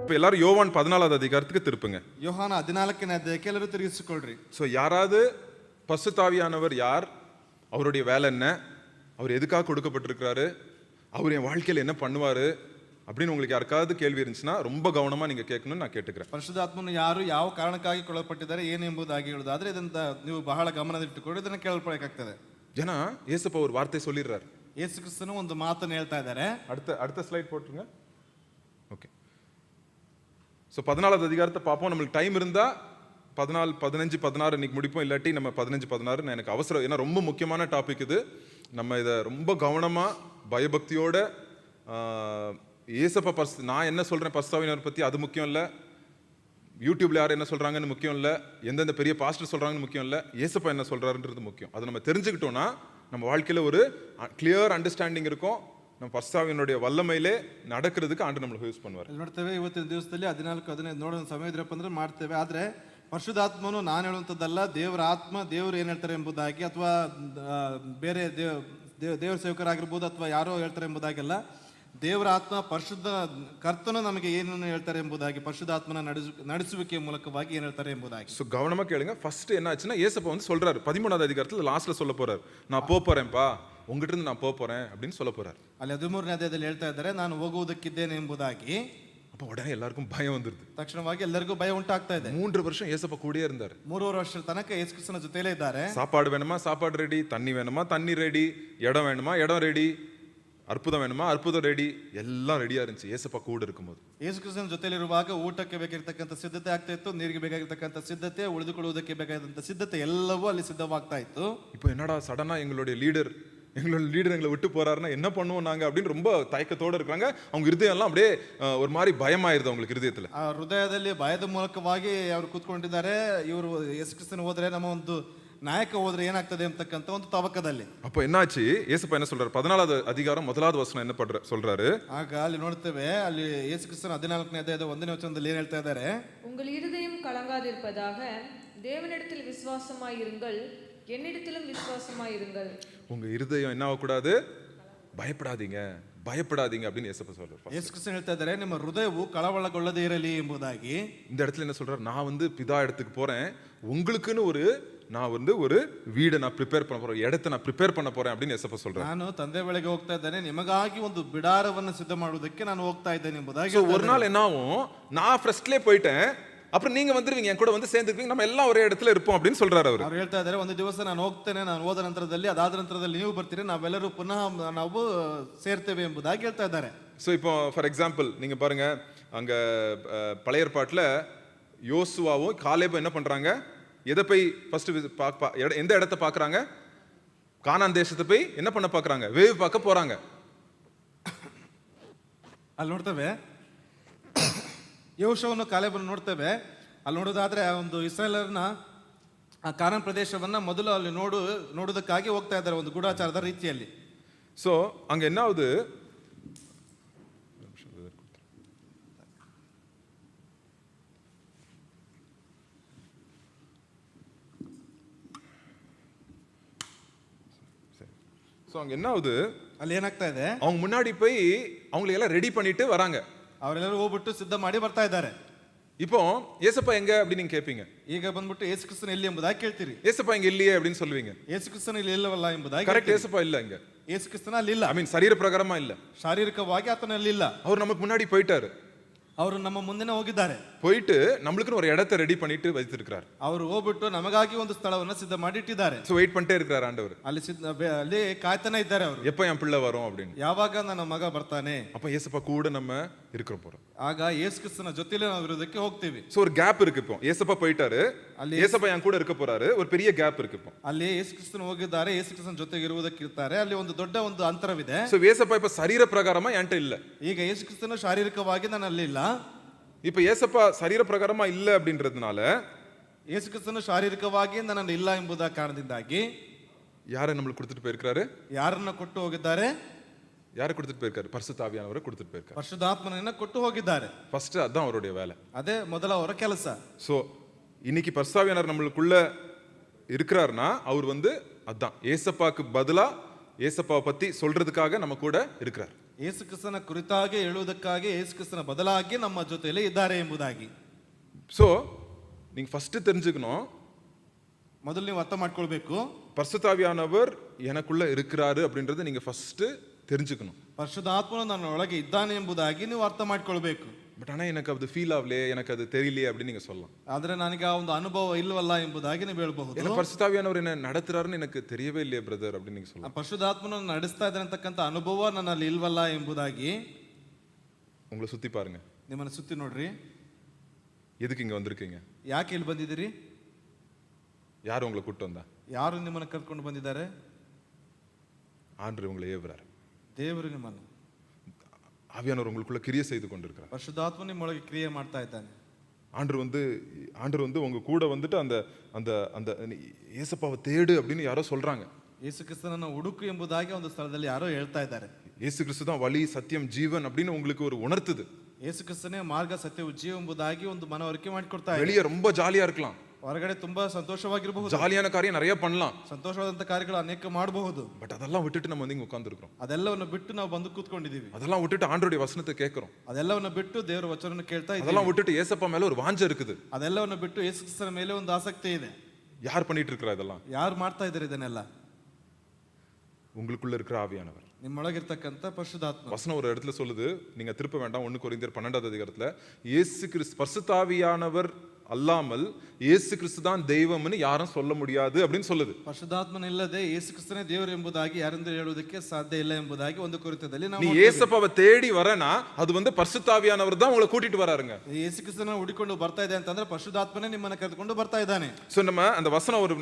இப்போ எல்லாரும் யோவான் 14வது அதிகாரத்துக்கு திருப்புங்க. யோவான் 14ನೇ ಅಧ್ಯಾಯಕ್ಕೆ ಎಲ್ಲರೂ ತಿರುಗಿಸಿಕೊಳ್ಳ್ರಿ. ஸோ யாராவது பசுத்தாவியானவர் யார், அவருடைய வேலை என்ன, அவர் எதுக்காக கொடுக்கப்பட்டிருக்கிறாரு, அவர் என் வாழ்க்கையில் என்ன பண்ணுவார் அப்படின்னு உங்களுக்கு யாருக்காவது கேள்வி இருந்துச்சுன்னா ரொம்ப கவனமாக நீங்கள் கேட்கணும்னு நான் கேட்டுக்கிறேன். ಪರಿಶುದ್ಧಾತ್ಮನು ಯಾರು ಯಾವ ಕಾರಣಕ್ಕಾಗಿ ಕೊಡಲ್ಪಟ್ಟಿದ್ದಾರೆ ಏನೆಂಬುದಾಗಿ ಹೇಳುವುದಾದ್ರೆ ಇದನ್ನ ನೀವು ಬಹಳ ಗಮನದಲ್ಲಿಟ್ಟುಕೊಂಡು ಇದನ್ನು ಕೇಳಬೇಕಾಗ್ತದೆ. ஏன்னா ஏசப்பா ஒரு வார்த்தை சொல்லிடுறாரு. ಯೇಸು ಕ್ರಿಸ್ತನು ಒಂದು ಮಾತನ್ನು ಹೇಳ್ತಾ ಇದ್ದಾರೆ. அடுத்த ஸ்லைட் போட்டுருங்க. ஓகே. ஸோ 14வது அதிகாரத்தை பார்ப்போம். நம்மளுக்கு டைம் இருந்தால் 14, 15, 16 இன்னைக்கு முடிப்போம். இல்லாட்டி நம்ம 15, 16 எனக்கு அவசரம். ஏன்னா ரொம்ப முக்கியமான டாபிக் இது. நம்ம இதை ரொம்ப கவனமாக பயபக்தியோட ஏசப்பா நான் என்ன சொல்கிறேன் பரிசுத்தாவியானவர் பற்றி அது முக்கியம் இல்லை, யூடியூப்ல யார் என்ன சொல்கிறாங்கன்னு முக்கியம் இல்லை, எந்தெந்த பெரிய பாஸ்டர் சொல்கிறாங்கன்னு முக்கியம் இல்லை, ஏசப்பா என்ன சொல்கிறாருன்றது முக்கியம். அதை நம்ம தெரிஞ்சுக்கிட்டோன்னா நம்ம வாழ்க்கையில் ஒரு கிளியர் அண்டர்ஸ்டாண்டிங் இருக்கும். நம்ம பரிசுத்தாவியனுடைய வல்லமையிலே நடக்கிறதுக்கு ಆಂಡ நம்மளுக்கு ಯೂಸ್ பண்ணுவார். ನೋಡ್ತೇವೆ ಇವತ್ತಿನ ದಿವಸದಲ್ಲಿ 14-15 ನೋಡೋ ಸಮಯ ಇದ್ರಪ್ಪ ಅಂದ್ರೆ ಮಾಡ್ತೇವೆ. ಆದರೆ ಪರಿಶುದ್ಧಾತ್ಮನು ನಾನು ಹೇಳುವಂಥದ್ದಲ್ಲ, ದೇವರ ಆತ್ಮ ದೇವರು ಏನು ಹೇಳ್ತಾರೆ ಎಂಬುದಾಗಿ, ಅಥವಾ ಬೇರೆ ದೇವರ ಸೇವಕರಾಗಿರ್ಬೋದು ಅಥವಾ ಯಾರೋ ಹೇಳ್ತಾರೆ ಎಂಬುದಾಗಿಲ್ಲ. ದೇವರ ಆತ್ಮ ಪರಿಶುದ್ಧ ಕರ್ತನು ನಮಗೆ ಏನನ್ನು ಹೇಳ್ತಾರೆ ಎಂಬುದಾಗಿ, ಪರಿಶುದ್ಧಾತ್ಮನ ನಡೆಸುವಿಕೆಯ ಮೂಲಕವಾಗಿ ಏನು ಹೇಳ್ತಾರೆ ಎಂಬುದಾಗಿ. ஸோ கவனமாக கேளுங்க. ஃபர்ஸ்ட் என்ன ஆச்சுன்னா ஏசப்பா வந்து சொல்றாரு 13வது அதிகாரத்தில் லாஸ்ட்ல சொல்ல போறாரு, நான் போறேன்ப்பா, உங்ககிட்ட இருந்து நான் போறேன் அப்படின்னு சொல்ல போறாரு. ಅಲ್ಲಿ 13ನೇ ಅಧ್ಯಾಯದಲ್ಲಿ ಹೇಳ್ತಾ ಇದ್ದಾರೆ, ನಾನು ಹೋಗುವುದಕ್ಕಿದ್ದೇನೆ ಎಂಬುದಾಗಿ. அப்போ உடனே எல்லாருக்கும் பயம் வந்துருது. ತಕ್ಷಣವಾಗಿ ಎಲ್ಲರಿಗೂ ಭಯ ಉಂಟಾಗ್ತಾ ಇದೆ. 3 வருஷம் ஏசப்பா கூடயே இருந்தார். 3 ವರ್ಷದ ತನಕ ಯೇಸು ಕ್ರಿಸ್ತನ ಜೊತೆಲೇ ಇದ್ದಾರೆ. சாப்பாடு வேணுமா சாப்பாடு ரெடி, தண்ணி வேணுமா தண்ணி ரெடி, இடம் வேணுமா இடம் ரெடி, அற்புதம் வேணுமா அற்புதம் ரெடி, எல்லாம் ரெடியா இருந்துச்சு ஏசப்பா கூட இருக்கும்போது. ಯೇಸು ಕ್ರಿಸ್ತನ ಜೊತೆಲಿರುವಾಗ ಊಟಕ್ಕೆ ಬೇಕಾಗಿರ್ತಕ್ಕಂಥ ಸಿದ್ಧತೆ ಆಗ್ತಾ ಇತ್ತು, ನೀರಿಗೆ ಬೇಕಾಗಿರ್ತಕ್ಕಂಥ ಸಿದ್ಧತೆ, ಉಳಿದುಕೊಳ್ಳುವುದಕ್ಕೆ ಬೇಕಾದಂಥ ಸಿದ್ಧತೆ ಎಲ್ಲವೂ ಅಲ್ಲಿ ಸಿದ್ಧವಾಗ್ತಾ ಇತ್ತು. இப்போ என்னடா சடனா எங்களுடைய லீடர் எங்களை விட்டு போறாருன்னா என்ன பண்ணுவோம் நாங்க அப்படின்னு ரொம்ப தயக்கத்தோட இருக்காங்க. அவங்க இருதயம் எல்லாம் அப்படியே ஒரு மாதிரி பயமாயிருது அவங்களுக்கு இருதயத்துல. ಆ ಹೃದಯದಲ್ಲಿ ಭಯದ ಮೂಲಕವಾಗಿ ಅವರು ಕೂತ್ಕೊಂಡಿದ್ದಾರೆ. ಇವರು ಯೇಸು ಕ್ರಿಸ್ತನ ಹೋದ್ರೆ ನಮ್ಮ ಒಂದು ನಾಯಕ ಹೋದ್ರೆ ಏನಾಗ್ತದೆ ಅಂತಕ್ಕಂಥ ಒಂದು ತವಕದಲ್ಲಿ. அப்போ என்னாச்சு, ஏசப்பா என்ன சொல்றாரு, 14வது அதிகாரம் 1வது வசனம் என்ன சொல்றாரு. ಆಗ ಅಲ್ಲಿ ನೋಡ್ತೇವೆ, ಅಲ್ಲಿ ಯೇಸು ಕ್ರಿಸ್ತನ 14ನೇ ಅಧ್ಯಾಯದ 1ನೇ ವಚನದಲ್ಲಿ ಏನ್ ಹೇಳ್ತಾ ಇದ್ದಾರೆ, உங்கள் இருதயம் கலங்காதிருப்பதாக தேவனிடத்தில் விசுவாசமாயிருங்கள், என்னிடத்திலும் விசுவாசமாயிருங்கள். உங்க இருதயம் என்ன ஆகக்கூடாது, பயப்படாதீங்க பயப்படாதீங்க அப்படின்னு ஏசப்பா சொல்றாரு. ಯೇಸು ಕ್ರಿಸ್ತன் ಹೇಳ್ತಾ ಇದ್ದಾರೆ, ನಿಮ್ಮ ಹೃದಯವು ಕಳವಳಗೊಳ್ಳದೇ ಇರಲಿ ಎಂಬುದಾಗಿ. இந்த இடத்துல என்ன சொல்றாரு, நான் வந்து பிதா இடத்துக்கு போறேன், உங்களுக்குன்னு நான் வந்து ஒரு வீடை நான் ப்ரிப்பேர் பண்ண போறேன், இடத்தை நான் ப்ரிப்பேர் பண்ண போறேன் அப்படின்னு ஏசப்பா சொல்றாரு. ನಾನು ತಂದೆ ಬಳಿಗೆ ಹೋಗ್ತಾ ಇದ್ದೇನೆ, ನಿಮಗಾಗಿ ಒಂದು ಬಿಡಾರವನ್ನು ಸಿದ್ಧ ಮಾಡುವುದಕ್ಕೆ ನಾನು ಹೋಗ್ತಾ ಇದ್ದೇನೆ ಎಂಬುದಾಗಿ. ஒரு நாள் என்ன ஆகும், நான் ஃபர்ஸ்ட்லயே போயிட்டேன், அப்புறம் நீங்க வந்துருவீங்க, என் கூட வந்து சேர்ந்துருவீங்க, நம்ம எல்லாம் ஒரே இடத்துல இருப்போம் அப்படின்னு சொல்றாரு அவர். ಅವ್ರು ಹೇಳ್ತಾ ಇದ್ದಾರೆ, ಒಂದು ದಿವಸ ನಾನು ಹೋಗ್ತೇನೆ, ನಾನು ಹೋದ ನಂತರದಲ್ಲಿ ಅದಾದ ನಂತರದಲ್ಲಿ ನೀವು ಬರ್ತೀರಿ, ನಾವೆಲ್ಲರೂ ಪುನಃ ನಾವು ಸೇರ್ತೇವೆ ಎಂಬುದಾಗಿ ಹೇಳ್ತಾ ಇದ್ದಾರೆ. ஸோ இப்போ ஃபார் எக்ஸாம்பிள் நீங்க பாருங்க, அங்க பழைய ஏற்பாட்டில் யோசுவாவும் காலேபும் என்ன பண்றாங்க, எதை போய் ஃபர்ஸ்ட் எந்த இடத்த பார்க்குறாங்க, கானான் தேசத்தை போய் என்ன பண்ண பார்க்குறாங்க, வேவு பார்க்க போறாங்க. ಅಲ್ಲಿ ನೋಡ್ತೇವೆ ಯೋಶುವನು ಕಾಲೇಬನ್ನು ನೋಡ್ತೇವೆ. ಅಲ್ಲಿ ನೋಡೋದಾದ್ರೆ ಒಂದು ಇಸ್ರಾಯೇಲರನ್ನ ಆ ಕಾನಾನ್ ಪ್ರದೇಶವನ್ನ ಮೊದಲು ಅಲ್ಲಿ ನೋಡುವುದಕ್ಕಾಗಿ ಹೋಗ್ತಾ ಇದ್ದಾರೆ ಒಂದು ಗೂಢಾಚಾರದ ರೀತಿಯಲ್ಲಿ. ஸோ அங்க என்ன ஆகுது, அங்க என்ன ஆகுது, ಅಲ್ಲಿ ಏನಾಗ್ತಾ ಇದೆ, அவங்க முன்னாடி போய் அவங்களை எல்லாம் ரெடி பண்ணிட்டு வராங்க. ಅವರೆಲ್ಲರೂ ಹೋಗ್ಬಿಟ್ಟು ಸಿದ್ಧ ಮಾಡಿ ಬರ್ತಾ ಇದ್ದಾರೆ. இப்போ ஏசப்பா எங்க அப்படின்னு நீங்க கேட்பீங்க. ಈಗ ಬಂದ್ಬಿಟ್ಟು ಯೇಸು ಕ್ರಿಸ್ತನ ಎಲ್ಲಿ ಎಂಬುದಾಗಿ ಕೇಳ್ತೀರಿ. ஏசப்பா இங்க இல்லையே அப்படின்னு சொல்லுவீங்க. ಯೇಸು ಕ್ರಿಸ್ತನ ಇಲ್ಲಿ ಇಲ್ಲವಲ್ಲ ಎಂಬುದಾಗಿ. கரெக்ட், ஏசப்பா இல்ல இங்க. ಯೇಸು ಕ್ರಿಸ್ತನ ಅಲ್ಲಿ ಇಲ್ಲ. ஐ மீன் சரீர பிரகாரமா இல்ல, ಶಾರೀರಿಕವಾಗಿ ಆತನಲ್ಲಿ ಇಲ್ಲ. அவர் நமக்கு முன்னாடி போயிட்டாரு, ಅವರು ನಮ್ಮ ಮುಂದೆ ಹೋಗಿದ್ದಾರೆ. போயிட்டு நம்மளுக்குன்னு ஒரு இடத்தை ரெடி பண்ணிட்டு வைத்திருக்கிறார். ಅವರು ಹೋಗ್ಬಿಟ್ಟು ನಮಗಾಗಿ ಒಂದು ಸ್ಥಳವನ್ನು ಸಿದ್ಧ ಮಾಡಿ ಇಟ್ಟಿದ್ದಾರೆ. சோ வெயிட் பண்ணிட்டே இருக்கிறார் ஆண்டவர். ಅಲ್ಲಿ ಕಾಯ್ತಾನೆ ಇದ್ದಾರೆ ಅವರು, எப்ப என் பிள்ளை வரும் அப்படின்னு. ಯಾವಾಗ ನನ್ನ ಮಗ ಬರ್ತಾನೆ. அப்ப ஏசப்பா கூட நம்ம இருக்கிற போறோம். ಆಗ ಯೇಸು ಕ್ರಿಸ್ತನ ಜೊತೆಲೇ ನಾವು ಇರೋದಕ್ಕೆ ಹೋಗ್ತೀವಿ. சோ ஒரு கேப் இருக்கு. இப்போ ஏசப்பா போயிட்டாரு, ஏசப்பா என் கூட இருக்க போறாரு, ஒரு பெரிய கேப் இருக்கு. இப்போ ಅಲ್ಲಿ ಯೇಸು ಕ್ರಿಸ್ತನ ಹೋಗಿದ್ದಾರೆ, ಯೇಸು ಕ್ರಿಸ್ತನ ಜೊತೆಗೆ ಇರುವುದಕ್ಕೆ ಇರ್ತಾರೆ, ಅಲ್ಲಿ ಒಂದು ದೊಡ್ಡ ಒಂದು ಅಂತರವಿದೆ. சோ ஏசப்பா இப்ப சரீர பிரகாரமா என்கிட்ட இல்ல. ಈಗ ಯೇಸು ಕ್ರಿಸ್ತನ ಶಾರೀರಿಕವಾಗಿ ನನ್ನಲ್ಲಿ ಇಲ್ಲ. இப்ப ஏசப்பா சரீர பிரகாரமா இல்ல அப்படின்றதுனால, ಯೇಸು ಕ್ರಿಸ್ತನು ಶಾರೀರಿಕವಾಗಿ ನನ್ನಲ್ಲಿ ಇಲ್ಲ ಎಂಬುದ ಕಾರಣದಿಂದಾಗಿ யாரை நம்மளுக்கு கொடுத்துட்டு போயிருக்காரு, ಯಾರನ್ನ ಕೊಟ್ಟು ಹೋಗಿದ್ದಾರೆ, யாரை கொடுத்துட்டு போயிருக்காரு, பரிசுத்த ஆவியானவரை கொடுத்துட்டு போயிருக்காரு. ಪರಿಶುದ್ಧಾತ್ಮನನ್ನ ಕೊಟ್ಟು ಹೋಗಿದ್ದಾರೆ. ஃபர்ஸ்ட் அதான் அவருடைய வேலை. ಅದೇ ಮೊದಲ ಅವರ ಕೆಲಸ. சோ இன்னைக்கு பரிசுத்த ஆவியானவர் நம்மளுக்குள்ள இருக்கிறாருன்னா அவர் வந்து அதான் ஏசப்பாக்கு பதிலா ஏசப்பாவை பத்தி சொல்றதுக்காக நம்ம கூட இருக்கிறார். ಯೇಸು ಕ್ರಿಸ್ತನ ಕುರಿತಾಗಿ ಹೇಳುವುದಕ್ಕಾಗಿ ಯೇಸು ಕ್ರಿಸ್ತನ ಬದಲಾಗಿ ನಮ್ಮ ಜೊತೆಯಲ್ಲಿ ಇದ್ದಾರೆ ಎಂಬುದಾಗಿ. ஸோ நீங்க ஃபர்ஸ்ட் தெரிஞ்சுக்கணும், ಮೊದಲು ನೀವು ಅರ್ಥ ಮಾಡ್ಕೊಳ್ಬೇಕು, பரிசுத்தாவியானவர் எனக்குள்ள இருக்கிறாரு அப்படின்றத நீங்க ஃபர்ஸ்ட் தெரிஞ்சுக்கணும். ಪರಿಶುದ್ಧಾತ್ಮನು ನನ್ನ ಒಳಗೆ ಇದ್ದಾನೆ ಎಂಬುದಾಗಿ ನೀವು ಅರ್ಥ ಮಾಡ್ಕೊಳ್ಬೇಕು. பட் ஆனா எனக்கு அது ஃபீல் ஆகலையே, எனக்கு அது தெரியலையே அப்படின்னு நீங்க சொல்லலாம். ಆದ್ರೆ ನನಗೆ ಆ ಒಂದು ಅನುಭವ ಇಲ್ಲವಲ್ಲ ಎಂಬುದಾಗಿ ನೀವು ಹೇಳಬಹುದು. ஏன்னா பரிசுத்தாவியானவர் என்ன நடத்துறாருன்னு எனக்கு தெரியவே இல்லையே பிரதர் அப்படின்னு நீங்க சொல்லலாம். ಪರಿಶುದ್ಧಾತ್ಮನ ನಡೆಸ್ತಾ ಇದ್ದಾನೆ ಅಂತಕ್ಕಂಥ ಅನುಭವ ನನ್ನಲ್ಲಿ ಇಲ್ವಲ್ಲ ಎಂಬುದಾಗಿ உங்களை சுத்தி பாருங்க, ನಿಮ್ಮನ್ನು ಸುತ್ತಿ ನೋಡ್ರಿ. எதுக்கு இங்க வந்திருக்கீங்க? ಯಾಕೆ ಇಲ್ಲಿ ಬಂದಿದ್ದೀರಿ? யார் உங்களை கூட்டு வந்தா? ಯಾರು ನಿಮ್ಮನ್ನು ಕರ್ಕೊಂಡು ಬಂದಿದ್ದಾರೆ? ஆண்டவர் உங்களை ஏவுறாரு. ದೇವರು ನಿಮ್ಮನ್ನು, ஆவியானவர் உங்களுக்குள்ள கிரியை செய்து கொண்டிருக்கிறார். ಪರಿಶುದ್ಧಾತ್ಮ ನಿಮ್ಮೊಳಗೆ ಕ್ರಿಯೆ ಮಾಡ್ತಾ ಇದ್ದಾನೆ. ஆண்டவர் வந்து உங்க கூட வந்துட்டு அந்த அந்த அந்த ஏசப்பாவை தேடு அப்படின்னு யாரோ சொல்றாங்க. ಯೇಸು ಕ್ರಿಸ್ತನನ್ನು ಹುಡುಕು ಎಂಬುದಾಗಿ ಒಂದು ಸ್ಥಳದಲ್ಲಿ ಯಾರೋ ಹೇಳ್ತಾ ಇದ್ದಾರೆ. இயேசு கிறிஸ்து தான் வழி சத்தியம் ஜீவன் அப்படின்னு உங்களுக்கு ஒரு உணர்த்துது. ಯೇಸು ಕ್ರಿಸ್ತನೇ ಮಾರ್ಗ ಸತ್ಯವು ಜೀವ ಎಂಬುದಾಗಿ ಒಂದು ಮನವರಿಕೆ ಮಾಡಿಕೊಡ್ತಾ ಇದೆ. வெளியே ரொம்ப ஜாலியா இருக்கலாம், ಹೊರಗಡೆ ತುಂಬಾ ಸಂತೋಷವಾಗಿರಬಹುದು, ஜாலியான காரியம் நிறைய பண்ணலாம், ಸಂತೋಷವಾದಂತ ಕಾರ್ಯಗಳು ಅನೇಕ ಮಾಡಬಹುದು. பட் அதெல்லாம் விட்டுட்டு நம்ம வந்து இங்க உட்கார்ந்துருக்கோம். ಅದೆಲ್ಲವನ್ನು ಬಿಟ್ಟು ನಾವು ಬಂದು ಕೂತ್ಕೊಂಡಿದ್ದೀವಿ. அதெல்லாம் விட்டுட்டு ஆண்டவருடைய வசனத்தை கேட்கிறோம். ಅದೆಲ್ಲವನ್ನು ಬಿಟ್ಟು ದೇವರ ವಚನವನ್ನು ಕೇಳ್ತಾ ಇದ್ದೀವಿ. அதெல்லாம் விட்டுட்டு ஏசப்பா மேல ஒரு வாஞ்சை இருக்குது. ಅದೆಲ್ಲವನ್ನು ಬಿಟ್ಟು ಯೇಸು ಕ್ರಿಸ್ತನ ಮೇಲೆ ಒಂದು ಆಸಕ್ತಿ ಇದೆ. யார் பண்ணிட்டு இருக்கிறா இதெல்லாம்? ಯಾರು ಮಾಡ್ತಾ ಇದ್ದಾರೆ ಇದನ್ನೆಲ್ಲ? உங்களுக்குள்ள இருக்கிற ஆவியானவர். ನಿಮ್ಮೊಳಗಿರ್ತಕ್ಕಂಥ ಪರಿಶುದ್ಧಾತ್ಮ. வசனம் ஒரு இடத்துல சொல்லுது, நீங்க திருப்ப வேண்டாம், 1 கொரிந்தியர் 12வது அதிகாரத்துல இயேசு கிறிஸ்து பரிசுத்தாவியானவர் அல்லாமல் இயேசு கிறிஸ்து தான் தெய்வம்னு யாரும் சொல்ல முடியாது அப்படின்னு சொல்லுது. ಪರಿಶುದ್ಧಾತ್ಮನಿಲ್ಲದೆ ಯೇಸು ಕ್ರಿಸ್ತನೇ ದೇವರು ಎಂಬುದಾಗಿ ಯಾರೆಂದು ಹೇಳುವುದಕ್ಕೆ ಸಾಧ್ಯ ಇಲ್ಲ ಎಂಬುದಾಗಿ ಒಂದು ಕೊರಿಂಥದಲ್ಲಿ ನಾವು நீ ஏசப்பாவை தேடி வரனா அது வந்து பரிசுத்தாவியானவர் தான் உங்களை கூட்டிட்டு வராருங்க. ಯೇಸು ಕ್ರಿಸ್ತನ ಹುಡುಕೊಂಡು ಬರ್ತಾ ಇದೆ ಅಂತಂದ್ರೆ ಪರಿಶುದ್ಧಾತ್ಮನೇ ನಿಮ್ಮನ್ನ ಕರೆದುಕೊಂಡು ಬರ್ತಾ ಇದ್ದಾನೆ. சோ நம்ம அந்த வசனம் ஒரு